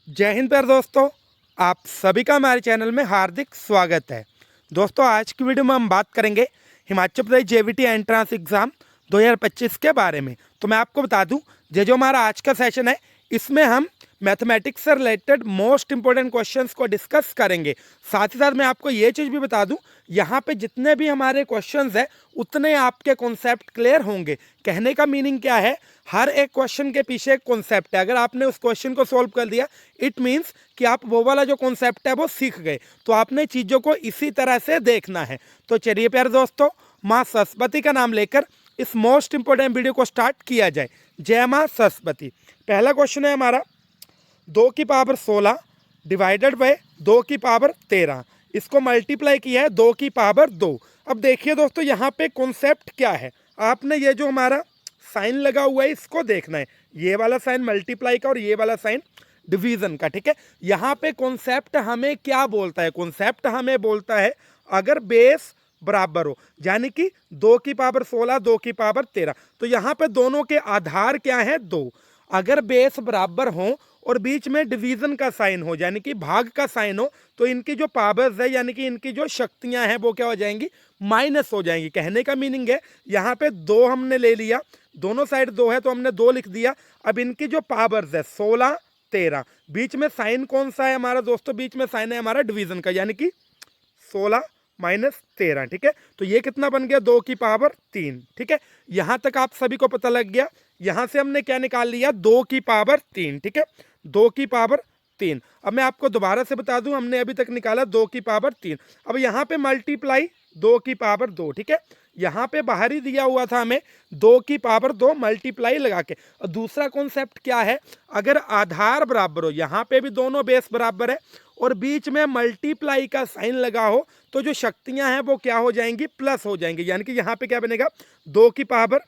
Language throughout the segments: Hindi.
जय हिंद प्यारे दोस्तों, आप सभी का हमारे चैनल में हार्दिक स्वागत है। दोस्तों, आज की वीडियो में हम बात करेंगे Himachal Pradesh JVT entrance exam 2025 के बारे में। तो मैं आपको बता दूं, ये जो हमारा आज का सेशन है, इसमें हम मैथमेटिक्स से रिलेटेड मोस्ट इंपॉर्टेंट क्वेश्चंस को डिस्कस करेंगे। साथ ही साथ मैं आपको ये चीज़ भी बता दूं, यहाँ पे जितने भी हमारे क्वेश्चंस हैं उतने आपके कॉन्सेप्ट क्लियर होंगे। कहने का मीनिंग क्या है, हर एक क्वेश्चन के पीछे एक कॉन्सेप्ट है। अगर आपने उस क्वेश्चन को सॉल्व कर दिया, इट मीन्स कि आप वो वाला जो कॉन्सेप्ट है वो सीख गए। तो आपने चीज़ों को इसी तरह से देखना है। तो चलिए प्यारे दोस्तों, माँ सरस्वती का नाम लेकर इस मोस्ट इंपॉर्टेंट वीडियो को स्टार्ट किया जाए। जय माँ सरस्वती। पहला क्वेश्चन है हमारा, 2 की पावर 16 डिवाइडेड बाय 2 की पावर 13, इसको मल्टीप्लाई किया है 2 की पावर 2। अब देखिए दोस्तों, यहाँ पे कॉन्सेप्ट क्या है, आपने ये जो हमारा साइन लगा हुआ है इसको देखना है। ये वाला साइन मल्टीप्लाई का और ये वाला साइन डिवीजन का, ठीक है। यहाँ पे कॉन्सेप्ट हमें क्या बोलता है, कॉन्सेप्ट हमें बोलता है अगर बेस बराबर हो, यानी कि 2 की पावर 16 2 की पावर 13, तो यहाँ पे दोनों के आधार क्या है, 2। अगर बेस बराबर हो और बीच में डिवीजन का साइन हो, यानी कि भाग का साइन हो, तो इनकी जो पावर्स है, यानी कि इनकी जो शक्तियां हैं वो क्या हो जाएंगी, माइनस हो जाएंगी। कहने का मीनिंग है, यहाँ पे 2 हमने ले लिया, दोनों साइड 2 है तो हमने 2 लिख दिया। अब इनकी जो पावर्स है 16 13, बीच में साइन कौन सा है हमारा दोस्तों, बीच में साइन है हमारा डिवीजन का, यानी कि 16 माइनस 13, ठीक है। तो ये कितना बन गया, 2 की पावर 3, ठीक है। यहां तक आप सभी को पता लग गया। यहां से हमने क्या निकाल लिया, 2 की पावर 3, ठीक है, 2 की पावर 3। अब मैं आपको दोबारा से बता दूं, हमने अभी तक निकाला 2 की पावर 3। अब यहां पे मल्टीप्लाई 2 की पावर 2, ठीक है। यहाँ पे बाहर ही दिया हुआ था हमें 2 की पावर 2 मल्टीप्लाई लगा के। और दूसरा कॉन्सेप्ट क्या है, अगर आधार बराबर हो, यहाँ पे भी दोनों बेस बराबर है और बीच में मल्टीप्लाई का साइन लगा हो, तो जो शक्तियां हैं वो क्या हो जाएंगी, प्लस हो जाएंगी। यानी कि यहाँ पे क्या बनेगा, 2 की पावर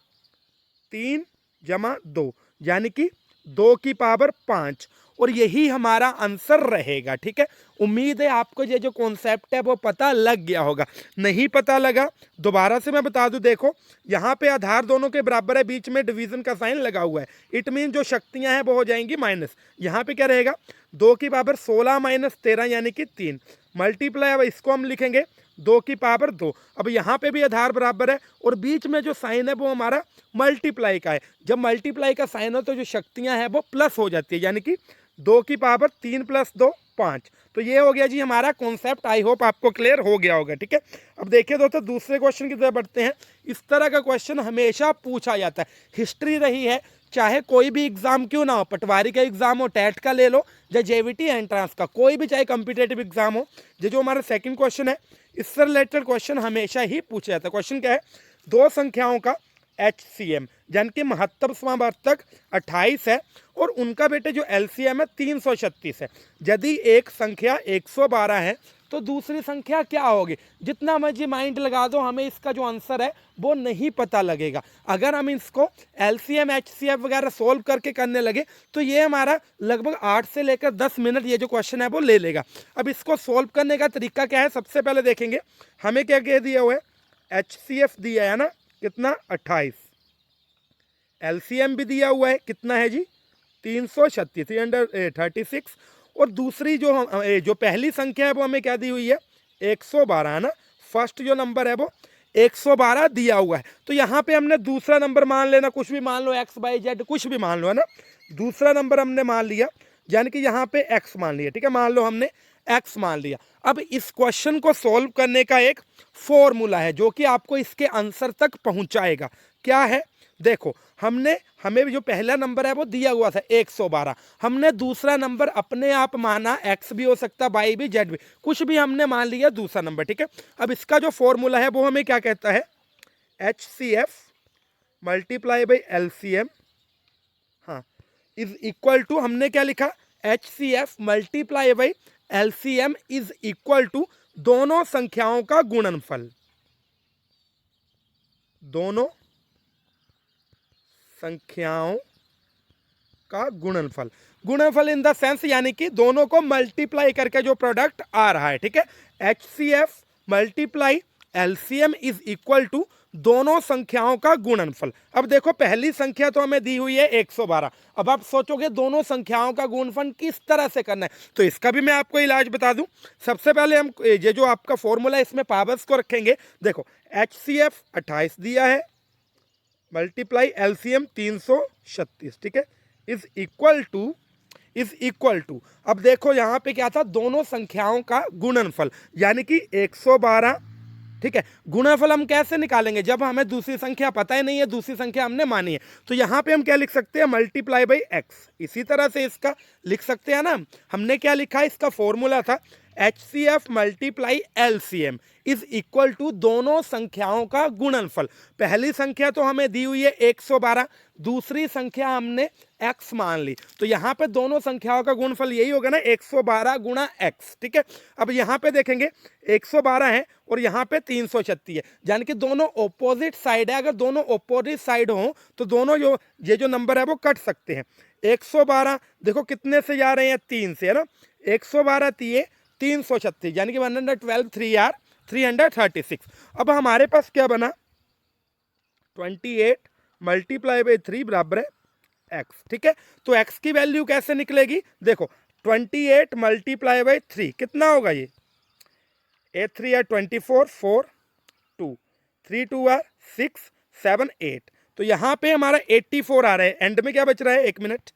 3 जमा 2, यानी कि 2 की पावर 5, और यही हमारा आंसर रहेगा, ठीक है। उम्मीद है आपको ये जो कॉन्सेप्ट है वो पता लग गया होगा। नहीं पता लगा, दोबारा से मैं बता दूं, देखो यहाँ पे आधार दोनों के बराबर है, बीच में डिवीजन का साइन लगा हुआ है, इट मीन जो शक्तियां हैं वो हो जाएंगी माइनस। यहाँ पे क्या रहेगा, 2 की पावर 16 माइनस 13, यानी कि 3, मल्टीप्लाई, अब इसको हम लिखेंगे 2 की पावर 2। अब यहाँ पे भी आधार बराबर है और बीच में जो साइन है वो हमारा मल्टीप्लाई का है। जब मल्टीप्लाई का साइन हो तो जो शक्तियां हैं वो प्लस हो जाती है, यानी कि 2 की पावर 3 प्लस 2 5। तो ये हो गया जी हमारा कॉन्सेप्ट। आई होप आपको क्लियर हो गया होगा, ठीक है। अब देखिए दोस्तों, दूसरे क्वेश्चन की तरफ बढ़ते हैं। इस तरह का क्वेश्चन हमेशा पूछा जाता है, हिस्ट्री रही है, चाहे कोई भी एग्जाम क्यों ना हो, पटवारी का एग्जाम हो, टेट का ले लो, या जेवीटी एंट्रेंस का, कोई भी चाहे कॉम्पिटेटिव एग्जाम हो, ये जो हमारा सेकंड क्वेश्चन है, इससे रिलेटेड क्वेश्चन हमेशा ही पूछा जाता है। क्वेश्चन क्या है, दो संख्याओं का HCM यानी कि महत्तम समावर्तक 28 है और उनका बेटे जो LCM है 336 है। यदि एक संख्या 112 है तो दूसरी संख्या क्या होगी। जितना मर्जी माइंड लगा दो, हमें इसका जो आंसर है वो नहीं पता लगेगा। अगर हम इसको LCM HCF वगैरह सोल्व करके करने लगे तो ये हमारा लगभग 8 से लेकर 10 मिनट ये जो क्वेश्चन है वो ले लेगा। अब इसको सोल्व करने का तरीका क्या है, सबसे पहले देखेंगे हमें क्या कह दिया हुआ है, HCF दिया है ना, कितना 28, LCM भी दिया हुआ है, कितना है जी 336, 336, और दूसरी जो पहली संख्या है वो हमें क्या दी हुई है, 112 है ना। फर्स्ट जो नंबर है वो 112 दिया हुआ है। तो यहाँ पे हमने दूसरा नंबर मान लेना, कुछ भी मान लो, XYZ कुछ भी मान लो, है ना। दूसरा नंबर हमने मान लिया, यानी कि यहाँ पे X मान लिया, ठीक है, मान लो हमने X मान लिया। अब इस क्वेश्चन को सॉल्व करने का एक फॉर्मूला है जो कि आपको इसके आंसर तक पहुंचाएगा। क्या है, देखो हमें जो पहला नंबर है वो दिया हुआ था 112, हमने दूसरा नंबर अपने आप माना, X भी हो सकता, Y भी, Z भी, कुछ भी हमने मान लिया दूसरा नंबर, ठीक है। अब इसका जो फॉर्मूला है वो हमें क्या कहता है, HCF मल्टीप्लाई बाई LCM, हाँ, इज इक्वल टू, हमने क्या लिखा, HCF multiply by LCM is equal to दोनों संख्याओं का गुणनफल, दोनों संख्याओं का गुणनफल, गुणनफल इन द सेंस यानी कि दोनों को मल्टीप्लाई करके जो प्रोडक्ट आ रहा है, ठीक है। HCF multiply LCM is equal to दोनों संख्याओं का गुणनफल। अब देखो पहली संख्या तो हमें दी हुई है 112। अब आप सोचोगे दोनों संख्याओं का गुणनफल किस तरह से करना है, तो इसका भी मैं आपको इलाज बता दूं। सबसे पहले हम ये जो आपका फॉर्मूला है इसमें पावर्स को रखेंगे। देखो HCF 28 दिया है, मल्टीप्लाई LCM 336, ठीक है, इज इक्वल टू अब देखो यहाँ पे क्या था, दोनों संख्याओं का गुणनफल यानी कि 112, ठीक है। गुणनफल हम कैसे निकालेंगे, जब हमें दूसरी संख्या पता ही नहीं है, दूसरी संख्या हमने मानी है, तो यहाँ पे हम क्या लिख सकते हैं, मल्टीप्लाई बाई एक्स। इसी तरह से इसका लिख सकते हैं ना, हमने क्या लिखा है, इसका फॉर्मूला था HCF multiply LCM is equal to दोनों संख्याओं का गुणनफल। पहली संख्या तो हमें दी हुई है 112, दूसरी संख्या हमने x मान ली, तो यहाँ पे दोनों संख्याओं का गुणनफल यही होगा ना, 112 गुणा x, ठीक है। अब यहाँ पे देखेंगे 112 है और यहाँ पे 336 है, यानी कि दोनों ऑपोजिट साइड है। अगर दोनों ऑपोजिट साइड हो तो दोनों ये जो नंबर है वो कट सकते हैं। 112 देखो कितने से जा रहे हैं, 3 से, है ना। 112 दिए 336 यानी कि 112 3 यार 336। अब हमारे पास क्या बना, 28 मल्टीप्लाई बाई 3 बराबर है x, ठीक है। तो x की वैल्यू कैसे निकलेगी, देखो 28 मल्टीप्लाई बाई 3 कितना होगा, ये 8 3 24 4 2 3 2 6 7 8, तो यहाँ पे हमारा 84 आ रहा है। एंड में क्या बच रहा है, 1 मिनट,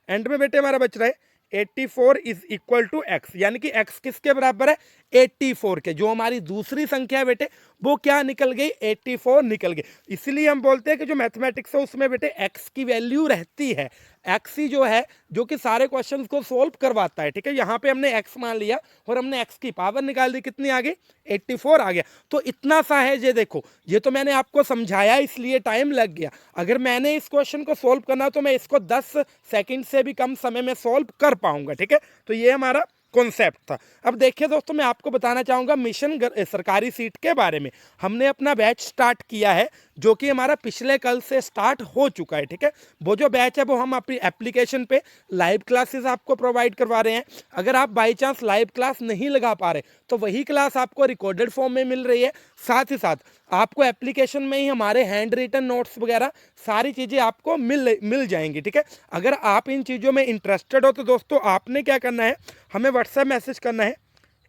एंड में बेटे हमारा बच रहा है 84 इज इक्वल टू x, यानी कि x किसके बराबर है, 84 के। जो हमारी दूसरी संख्या है बेटे वो क्या निकल गई, 84 निकल गई। इसलिए हम बोलते हैं कि जो मैथमेटिक्स है उसमें बेटे x की वैल्यू रहती है। x ही जो है जो कि सारे क्वेश्चंस को सोल्व करवाता है, ठीक है। यहाँ पे हमने x मान लिया और हमने x की पावर निकाल दी, कितनी आ गई, 84 आ गया। तो इतना सा है, ये देखो, ये तो मैंने आपको समझाया इसलिए टाइम लग गया। अगर मैंने इस क्वेश्चन को सोल्व करना तो मैं इसको 10 सेकंड से भी कम समय में सोल्व कर पाऊंगा, ठीक है। तो ये हमारा कॉन्सेप्ट था। अब देखिए दोस्तों, मैं आपको बताना चाहूँगा मिशन सरकारी सीट के बारे में। हमने अपना बैच स्टार्ट किया है जो कि हमारा पिछले कल से स्टार्ट हो चुका है, ठीक है। वो जो बैच है वो हम अपनी एप्लीकेशन पे लाइव क्लासेस आपको प्रोवाइड करवा रहे हैं। अगर आप बाई चांस लाइव क्लास नहीं लगा पा रहे तो वही क्लास आपको रिकॉर्डेड फॉर्म में मिल रही है। साथ ही साथ आपको एप्लीकेशन में ही हमारे हैंड रिटन नोट्स वगैरह सारी चीज़ें आपको मिल जाएंगी, ठीक है। अगर आप इन चीज़ों में इंटरेस्टेड हो तो दोस्तों आपने क्या करना है, हमें व्हाट्सएप मैसेज करना है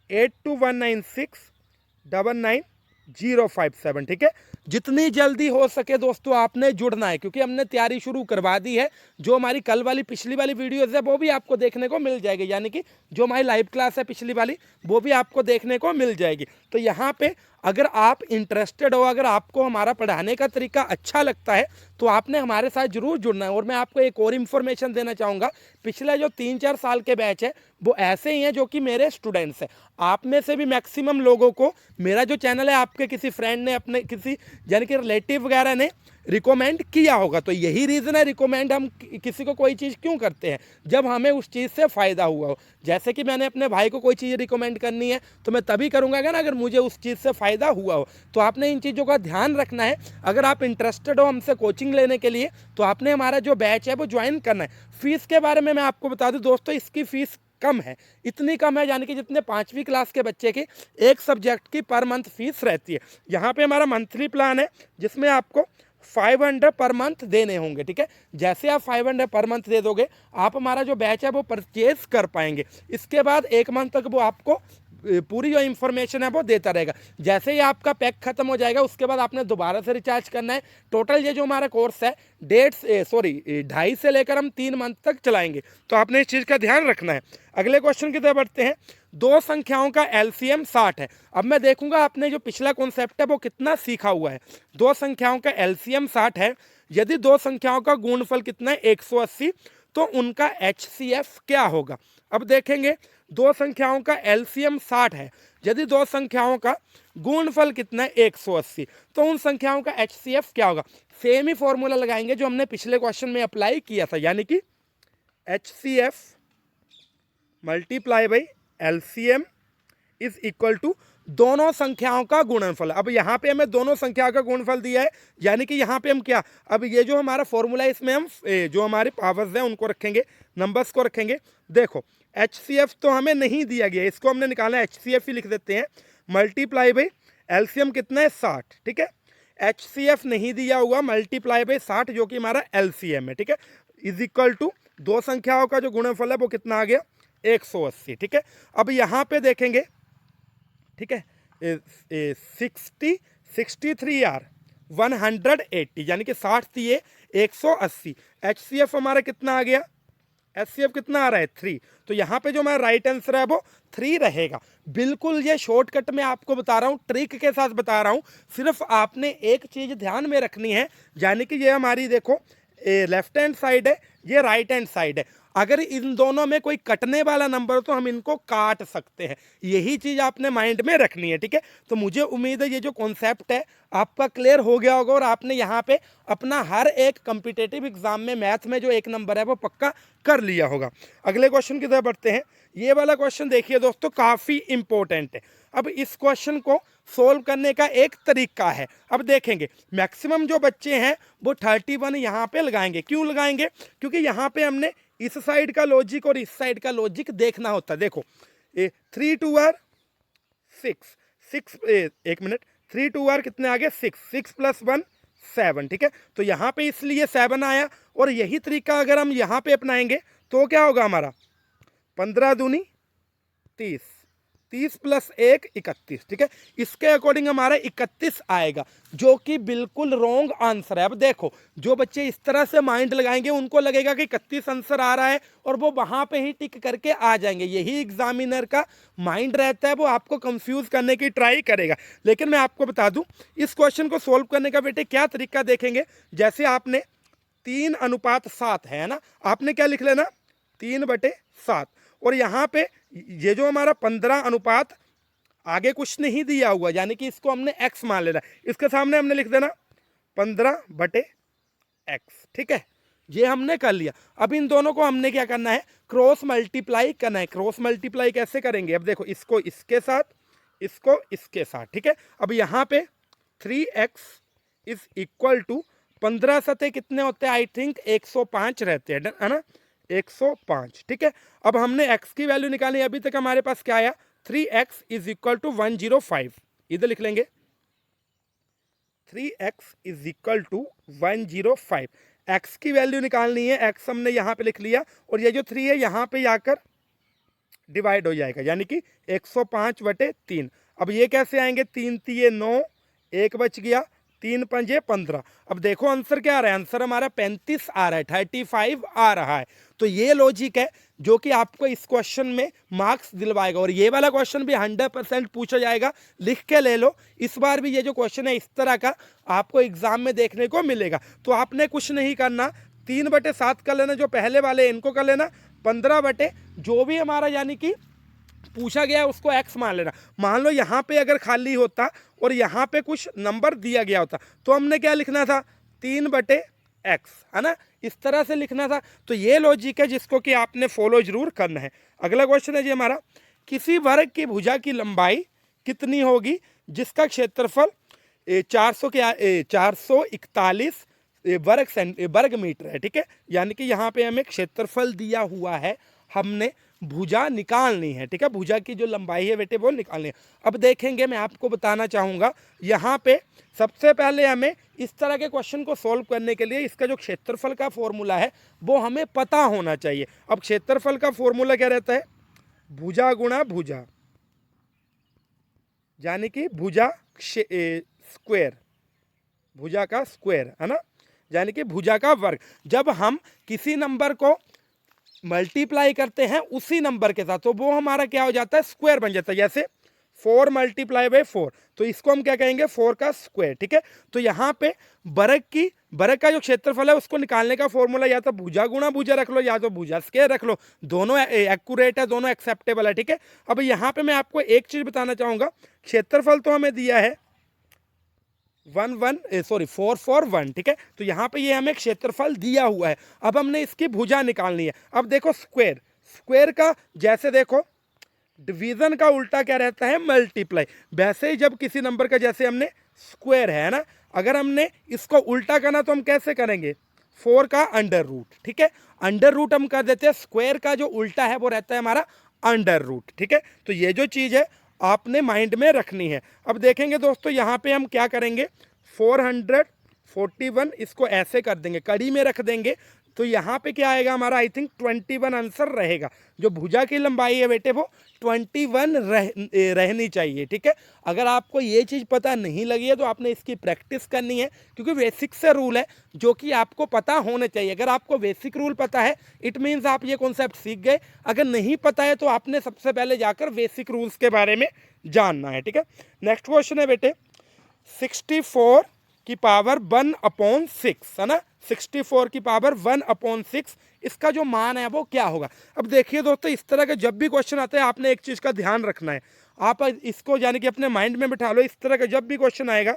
8219699057, ठीक है। जितनी जल्दी हो सके दोस्तों आपने जुड़ना है, क्योंकि हमने तैयारी शुरू करवा दी है। जो हमारी कल वाली पिछली वाली वीडियोज़ है वो भी आपको देखने को मिल जाएगी, यानी कि जो हमारी लाइव क्लास है पिछली वाली वो भी आपको देखने को मिल जाएगी। तो यहाँ पे अगर आप इंटरेस्टेड हो, अगर आपको हमारा पढ़ाने का तरीका अच्छा लगता है तो आपने हमारे साथ जरूर जुड़ना है। और मैं आपको एक और इन्फॉर्मेशन देना चाहूँगा, पिछले जो 3-4 साल के बैच है वो ऐसे ही हैं जो कि मेरे स्टूडेंट्स हैं। आप में से भी मैक्सिमम लोगों को मेरा जो चैनल है आपके किसी फ्रेंड ने, अपने किसी यानी कि रिलेटिव वगैरह ने रिकमेंड किया होगा। तो यही रीज़न है, रिकमेंड हम किसी को कोई चीज़ क्यों करते हैं, जब हमें उस चीज़ से फ़ायदा हुआ हो। जैसे कि मैंने अपने भाई को कोई चीज़ रिकमेंड करनी है तो मैं तभी करूँगा ना अगर मुझे उस चीज़ से फ़ायदा हुआ हो। तो आपने इन चीज़ों का ध्यान रखना है। अगर आप इंटरेस्टेड हो हमसे कोचिंग लेने के लिए तो आपने हमारा जो बैच है वो ज्वाइन करना है। फ़ीस के बारे में मैं आपको बता दूँ दोस्तों, इसकी फ़ीस कम है, इतनी कम है यानी कि जितने 5वीं क्लास के बच्चे की एक सब्जेक्ट की पर मंथ फीस रहती है। यहाँ पे हमारा मंथली प्लान है जिसमें आपको 500 पर मंथ देने होंगे, ठीक है। जैसे आप 500 पर मंथ दे दोगे आप हमारा जो बैच है वो परचेज कर पाएंगे। इसके बाद 1 मंथ तक वो आपको पूरी जो इन्फॉर्मेशन है वो देता रहेगा। जैसे ही आपका पैक खत्म हो जाएगा उसके बाद आपने दोबारा से रिचार्ज करना है। टोटल ये जो हमारा कोर्स है 2.5 से लेकर हम 3 मंथ तक चलाएंगे, तो आपने इस चीज़ का ध्यान रखना है। अगले क्वेश्चन की तरफ बढ़ते हैं। दो संख्याओं का LCM 60 है। अब मैं देखूंगा आपने जो पिछला कॉन्सेप्ट है वो कितना सीखा हुआ है। दो संख्याओं का LCM 60 है, यदि दो संख्याओं का गुणनफल कितना है 180, तो उनका HCF क्या होगा। अब देखेंगे दो संख्याओं का LCM 60 है, यदि दो संख्याओं का गुणनफल कितना है 180, तो उन संख्याओं का HCF क्या होगा। सेम ही फॉर्मूला लगाएंगे जो हमने पिछले क्वेश्चन में अप्लाई किया था, यानी कि HCF multiply by LCM is equal to दोनों संख्याओं का गुणनफल। अब यहाँ पे हमें दोनों संख्याओं का गुणनफल दिया है, यानी कि यहाँ पे हम क्या, अब ये जो हमारा फॉर्मूला है इसमें हम जो हमारे पावर्स हैं उनको रखेंगे, नंबर्स को रखेंगे। देखो HCF तो हमें नहीं दिया गया, इसको हमने निकालना है, HCF ही लिख देते हैं। मल्टीप्लाई बाई LCM कितना है 60, ठीक है। HCF नहीं दिया हुआ, मल्टीप्लाई बाई 60 जो कि हमारा LCM है, ठीक है, इज इक्वल टू दो संख्याओं का जो गुणनफल है वो कितना आ गया 180, ठीक है। अब यहाँ पे देखेंगे, ठीक है, 63 आर 180 यानी कि 60 दिए 180, HCF हमारा कितना आ गया, HCF कितना आ रहा है 3, तो यहाँ पे जो हमारा राइट आंसर है वो 3 रहेगा। बिल्कुल ये शॉर्टकट में आपको बता रहा हूँ, ट्रिक के साथ बता रहा हूँ, सिर्फ आपने एक चीज़ ध्यान में रखनी है, यानी कि ये हमारी देखो लेफ्ट हैंड साइड है, ये राइट हैंड साइड है, अगर इन दोनों में कोई कटने वाला नंबर हो तो हम इनको काट सकते हैं, यही चीज़ आपने माइंड में रखनी है, ठीक है। तो मुझे उम्मीद है ये जो कॉन्सेप्ट है आपका क्लियर हो गया होगा और आपने यहाँ पे अपना हर एक कॉम्पिटिटिव एग्जाम में मैथ में जो एक नंबर है वो पक्का कर लिया होगा। अगले क्वेश्चन की तरफ बढ़ते हैं। ये वाला क्वेश्चन देखिए दोस्तों, काफ़ी इंपॉर्टेंट है। अब इस क्वेश्चन को सोल्व करने का एक तरीका है, अब देखेंगे मैक्सिमम जो बच्चे हैं वो 31 यहाँ पे लगाएंगे। क्यों लगाएंगे, क्योंकि यहाँ पे हमने इस साइड का लॉजिक और इस साइड का लॉजिक देखना होता है। देखो 3 2 आर 6 एक मिनट, 3 2 आर कितने आ गए 6 प्लस 1 7, ठीक है, तो यहाँ पे इसलिए 7 आया। और यही तरीका अगर हम यहाँ पे अपनाएंगे तो क्या होगा हमारा 15 दूनी 30, 30 प्लस 1 31, ठीक है, इसके अकॉर्डिंग हमारा 31 आएगा, जो कि बिल्कुल रॉन्ग आंसर है। अब देखो जो बच्चे इस तरह से माइंड लगाएंगे उनको लगेगा कि 31 आंसर आ रहा है और वो वहां पे ही टिक करके आ जाएंगे, यही एग्जामिनर का माइंड रहता है, वो आपको कंफ्यूज करने की ट्राई करेगा। लेकिन मैं आपको बता दूं इस क्वेश्चन को सोल्व करने का बेटे क्या तरीका देखेंगे, जैसे आपने 3:7 है ना, आपने क्या लिख लेना 3/7, और यहाँ पे ये जो हमारा 15 अनुपात आगे कुछ नहीं दिया हुआ, यानी कि इसको हमने x मान लेना, इसके सामने हमने लिख देना 15/x, ठीक है, ये हमने कर लिया। अब इन दोनों को हमने क्या करना है, क्रॉस मल्टीप्लाई करना है। क्रॉस मल्टीप्लाई कैसे करेंगे, अब देखो इसको इसके साथ, इसको इसके साथ, ठीक है। अब यहाँ पे 3x इज इक्वल टू 15 सतह कितने होते हैं, आई थिंक 105 रहते हैं, है ना, 105, ठीक है। अब हमने x की वैल्यू निकाली, अभी तक हमारे पास क्या आया 3x इज इक्वल टू 105, इधर लिख लेंगे 3x is equal to 105, x की वैल्यू निकालनी है, x हमने यहाँ पे लिख लिया और ये जो 3 है यहाँ पे आकर डिवाइड हो जाएगा, यानी कि 105/3। अब ये कैसे आएंगे, 3 3 9, 1 बच गया, 3 5 15। अब देखो आंसर क्या आ रहा है, आंसर हमारा 35 आ रहा है, 35 आ रहा है। तो ये लॉजिक है जो कि आपको इस क्वेश्चन में मार्क्स दिलवाएगा, और ये वाला क्वेश्चन भी 100% पूछा जाएगा, लिख के ले लो। इस बार भी ये जो क्वेश्चन है इस तरह का आपको एग्जाम में देखने को मिलेगा। तो आपने कुछ नहीं करना, 3/7 कर लेना, जो पहले वाले इनको कर लेना, 15 जो भी हमारा यानी कि पूछा गया उसको x मान लेना। मान लो यहाँ पे अगर खाली होता और यहाँ पे कुछ नंबर दिया गया होता तो हमने क्या लिखना था 3/x, है ना, इस तरह से लिखना था। तो ये लॉजिक है जिसको कि आपने फॉलो जरूर करना है। अगला क्वेश्चन है जी हमारा, किसी वर्ग की भुजा की लंबाई कितनी होगी जिसका क्षेत्रफल 441 वर्ग मीटर है, ठीक है, यानी कि यहाँ पे हमें क्षेत्रफल दिया हुआ है, हमने भुजा निकालनी है, ठीक है, भुजा की जो लंबाई है बेटे वो निकालनी है। अब देखेंगे, मैं आपको बताना चाहूँगा यहाँ पे सबसे पहले हमें इस तरह के क्वेश्चन को सॉल्व करने के लिए इसका जो क्षेत्रफल का फॉर्मूला है वो हमें पता होना चाहिए। अब क्षेत्रफल का फॉर्मूला क्या रहता है, भुजा गुणा भुजा, यानी कि भुजा स्क्वायर, भुजा का स्क्वायर, है ना, यानी कि भुजा का वर्ग। जब हम किसी नंबर को मल्टीप्लाई करते हैं उसी नंबर के साथ तो वो हमारा क्या हो जाता है, स्क्वायर बन जाता है। जैसे 4 × 4, तो इसको हम क्या कहेंगे 4 का स्क्वायर, ठीक है। तो यहाँ पे वर्ग का जो क्षेत्रफल है उसको निकालने का फॉर्मूला या तो भुजा गुणा भुजा रख लो या तो भुजा स्क्वायर रख लो, दोनों एक्यूरेट है, दोनों एक्सेप्टेबल है, ठीक है। अब यहाँ पे मैं आपको एक चीज बताना चाहूंगा, क्षेत्रफल तो हमें दिया है 4 4 1, ठीक है, तो यहाँ पे ये हमें क्षेत्रफल दिया हुआ है। अब हमने इसकी भुजा निकालनी है। अब देखो स्क्वायर का जैसे देखो डिवीजन का उल्टा क्या रहता है, मल्टीप्लाई। वैसे ही जब किसी नंबर का जैसे हमने स्क्वायर है ना, अगर हमने इसको उल्टा करना तो हम कैसे करेंगे, 4 का अंडर रूट, ठीक है, अंडर रूट हम कर देते हैं, स्क्वायर का जो उल्टा है वो रहता है हमारा अंडर रूट, ठीक है। तो ये जो चीज़ है आपने माइंड में रखनी है। अब देखेंगे दोस्तों यहाँ पे हम क्या करेंगे, 441, इसको ऐसे कर देंगे, कड़ी में रख देंगे, तो यहाँ पे क्या आएगा हमारा, आई थिंक 21 आंसर रहेगा। जो भुजा की लंबाई है बेटे वो 21 रहनी चाहिए, ठीक है। अगर आपको ये चीज़ पता नहीं लगी है तो आपने इसकी प्रैक्टिस करनी है, क्योंकि बेसिक से रूल है जो कि आपको पता होने चाहिए। अगर आपको बेसिक रूल पता है इट मीन्स आप ये कॉन्सेप्ट सीख गए। अगर नहीं पता है तो आपने सबसे पहले जाकर बेसिक रूल्स के बारे में जानना है, ठीक है। नेक्स्ट क्वेश्चन है बेटे 64 की पावर 1/6, है ना। 64 की पावर 1/6, इसका जो मान है वो क्या होगा। अब देखिए दोस्तों, इस तरह के जब भी क्वेश्चन आते हैं आपने एक चीज़ का ध्यान रखना है, आप इसको यानी कि अपने माइंड में बिठा लो। इस तरह का जब भी क्वेश्चन आएगा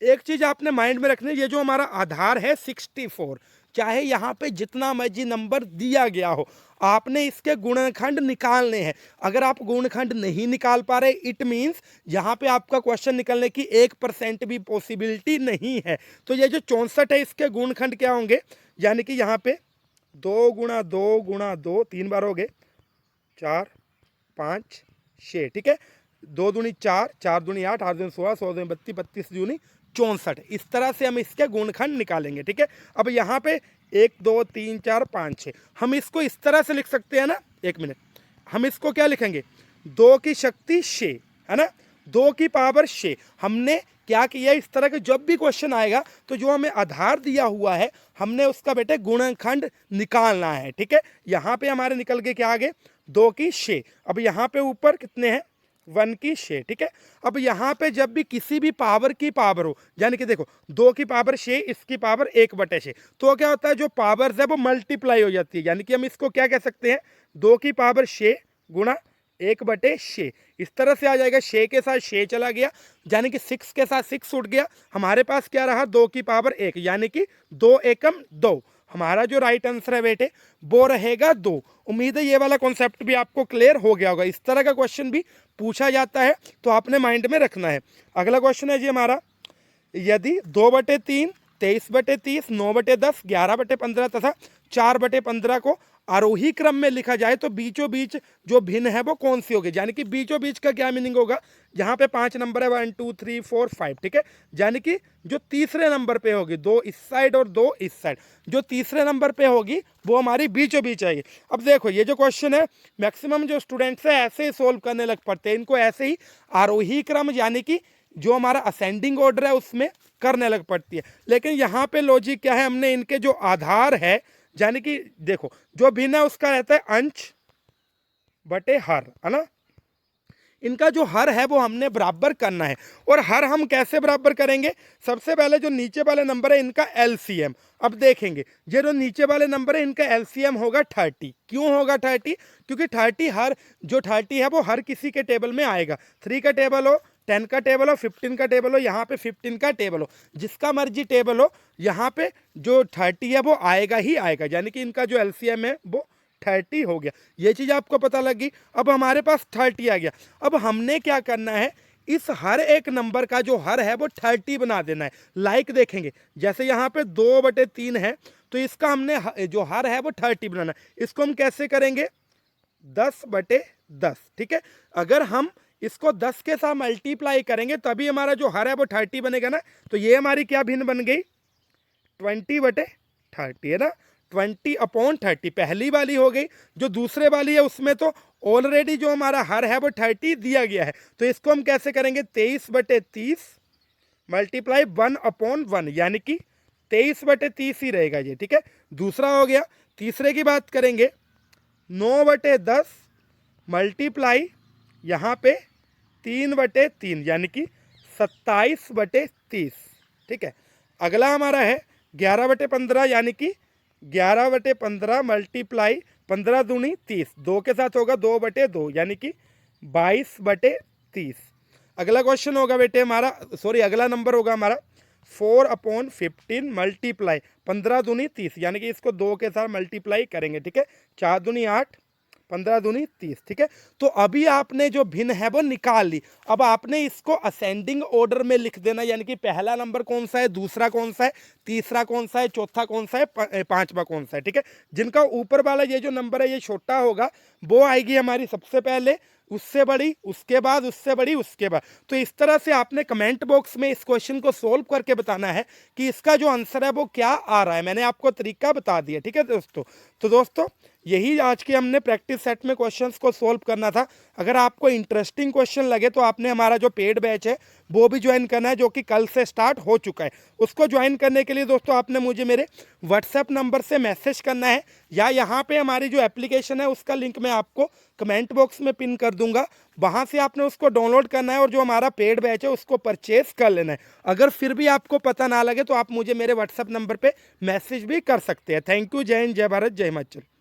एक चीज़ आपने माइंड में रखनी है, ये जो हमारा आधार है 64, चाहे यहाँ पे जितना मर्जी नंबर दिया गया हो, आपने इसके गुणनखंड निकालने हैं। अगर आप गुणनखंड नहीं निकाल पा रहे इट मीन्स यहाँ पे आपका क्वेश्चन निकलने की 1% भी पॉसिबिलिटी नहीं है। तो ये जो 64 है इसके गुणनखंड क्या होंगे, यानी कि यहाँ पे 2 गुणा 2 गुणा 2, 3 बार हो गए, 4 5 6, ठीक है। 2 दूनी 4, 4 दूनी 8, 8 दूनी 16, 16 दूनी 32, 32 दूनी 64। इस तरह से हम इसके गुणनखंड निकालेंगे, ठीक है। अब यहाँ पे 1 2 3 4 5 6, हम इसको इस तरह से लिख सकते हैं ना। एक मिनट, हम इसको क्या लिखेंगे, 2 की शक्ति 6, है ना, 2 की पावर 6। हमने क्या किया, इस तरह के जब भी क्वेश्चन आएगा तो जो हमें आधार दिया हुआ है हमने उसका बेटे गुणनखंड निकालना है, ठीक है। यहाँ पे हमारे निकल के क्या आगे, 2 की 6। अब यहाँ पे ऊपर कितने हैं, 1 की 6, ठीक है। अब यहाँ पे जब भी किसी भी पावर की पावर हो, यानी कि देखो 2 की पावर 6, इसकी पावर 1/6, तो क्या होता है जो पावर्स है वो मल्टीप्लाई हो जाती है। यानी कि हम इसको क्या कह सकते हैं, 2 की पावर 6 गुणा 1/6। इस तरह से आ जाएगा, 6 के साथ 6 चला गया, यानी कि 6 के साथ 6 उठ गया। हमारे पास क्या रहा, 2 की पावर 1, यानी कि 2 एकम 2। हमारा जो राइट आंसर है बेटे वो रहेगा 2। उम्मीद है ये वाला कॉन्सेप्ट भी आपको क्लियर हो गया होगा। इस तरह का क्वेश्चन भी पूछा जाता है तो आपने माइंड में रखना है। अगला क्वेश्चन है जी हमारा, यदि 2/3, 23/30, 9/10, 11/15 तथा 4/15 को आरोही क्रम में लिखा जाए तो बीचों बीच जो भिन्न है वो कौन सी होगी। यानी कि बीचों बीच का क्या मीनिंग होगा, यहाँ पे 5 नंबर है, 1 2 3 4 5, ठीक है। यानी कि जो तीसरे नंबर पे होगी, 2 इस साइड और 2 इस साइड, जो तीसरे नंबर पे होगी वो हमारी बीचों बीच आएगी। अब देखो ये जो क्वेश्चन है मैक्सिमम जो स्टूडेंट्स है ऐसे ही सोल्व करने लग पड़ते हैं, इनको ऐसे ही आरोही क्रम यानी कि जो हमारा असेंडिंग ऑर्डर है उसमें करने लग पड़ती है। लेकिन यहाँ पे लॉजिक क्या है, हमने इनके जो आधार है यानी कि देखो जो भिन्न है उसका रहता है अंश बटे हर, है ना। इनका जो हर है वो हमने बराबर करना है। और हर हम कैसे बराबर करेंगे, सबसे पहले जो नीचे वाले नंबर है इनका एलसीएम। अब देखेंगे ये जो नीचे वाले नंबर है इनका एलसीएम होगा 30। क्यों होगा 30, क्योंकि 30 हर जो 30 है वो हर किसी के टेबल में आएगा। 3 का टेबल हो, 10 का टेबल हो, 15 का टेबल हो, यहाँ पे 15 का टेबल हो, जिसका मर्जी टेबल हो यहाँ पे जो 30 है वो आएगा ही आएगा। यानी कि इनका जो एलसीएम है वो 30 हो गया। ये चीज़ आपको पता लगी। अब हमारे पास 30 आ गया। अब हमने क्या करना है, इस हर एक नंबर का जो हर है वो 30 बना देना है। लाइक देखेंगे जैसे यहाँ पे 2/3 है तो इसका हमने जो हर है वो 30 बनाना है। इसको हम कैसे करेंगे, 10/10, ठीक है। अगर हम इसको 10 के साथ मल्टीप्लाई करेंगे तभी हमारा जो हर है वो 30 बनेगा ना। तो ये हमारी क्या भिन्न बन गई, 20/30, है ना। 20/30 पहली वाली हो गई। जो दूसरे वाली है उसमें तो ऑलरेडी जो हमारा हर है वो 30 दिया गया है। तो इसको हम कैसे करेंगे, 23/30 मल्टीप्लाई 1/1, यानी कि 23/30 ही रहेगा ये, ठीक है। दूसरा हो गया। तीसरे की बात करेंगे, 9/10 मल्टीप्लाई यहाँ पे 3/3, यानी कि 27/30, ठीक है। अगला हमारा है 11/15, यानी कि 11/15 मल्टीप्लाई 15 दूनी 30, 2 के साथ होगा 2/2, यानी कि 22/30। अगला क्वेश्चन होगा बेटे हमारा, सॉरी अगला नंबर होगा हमारा 4/15 मल्टीप्लाई 15 दूनी 30, यानी कि इसको 2 के साथ मल्टीप्लाई करेंगे, ठीक है। 4 दूनी 8, 15 दूनी 30, ठीक है। तो अभी आपने जो भिन्न है वो निकाल ली। अब आपने इसको असेंडिंग ऑर्डर में लिख देना, यानी कि पहला नंबर कौन सा है, दूसरा कौन सा है, तीसरा कौन सा है, चौथा कौन सा है, पांचवा कौन सा है, ठीक है। जिनका ऊपर वाला ये जो नंबर है ये छोटा होगा वो आएगी हमारी सबसे पहले, उससे बड़ी, उसके बाद उससे बड़ी, उसके बाद। तो इस तरह से आपने कमेंट बॉक्स में इस क्वेश्चन को सोल्व करके बताना है कि इसका जो आंसर है वो क्या आ रहा है। मैंने आपको तरीका बता दिया, ठीक है दोस्तों। तो दोस्तों यही आज के हमने प्रैक्टिस सेट में क्वेश्चंस को सोल्व करना था। अगर आपको इंटरेस्टिंग क्वेश्चन लगे तो आपने हमारा जो पेड बैच है वो भी ज्वाइन करना है, जो कि कल से स्टार्ट हो चुका है। उसको ज्वाइन करने के लिए दोस्तों आपने मुझे मेरे व्हाट्सएप नंबर से मैसेज करना है, या यहाँ पे हमारी जो एप्लीकेशन है उसका लिंक मैं आपको कमेंट बॉक्स में पिन कर दूंगा, वहाँ से आपने उसको डाउनलोड करना है और जो हमारा पेड बैच है उसको परचेज कर लेना है। अगर फिर भी आपको पता ना लगे तो आप मुझे मेरे व्हाट्सएप नंबर पे मैसेज भी कर सकते हैं। Thank you. जय हिंद, जय भारत, जय हिमाचल।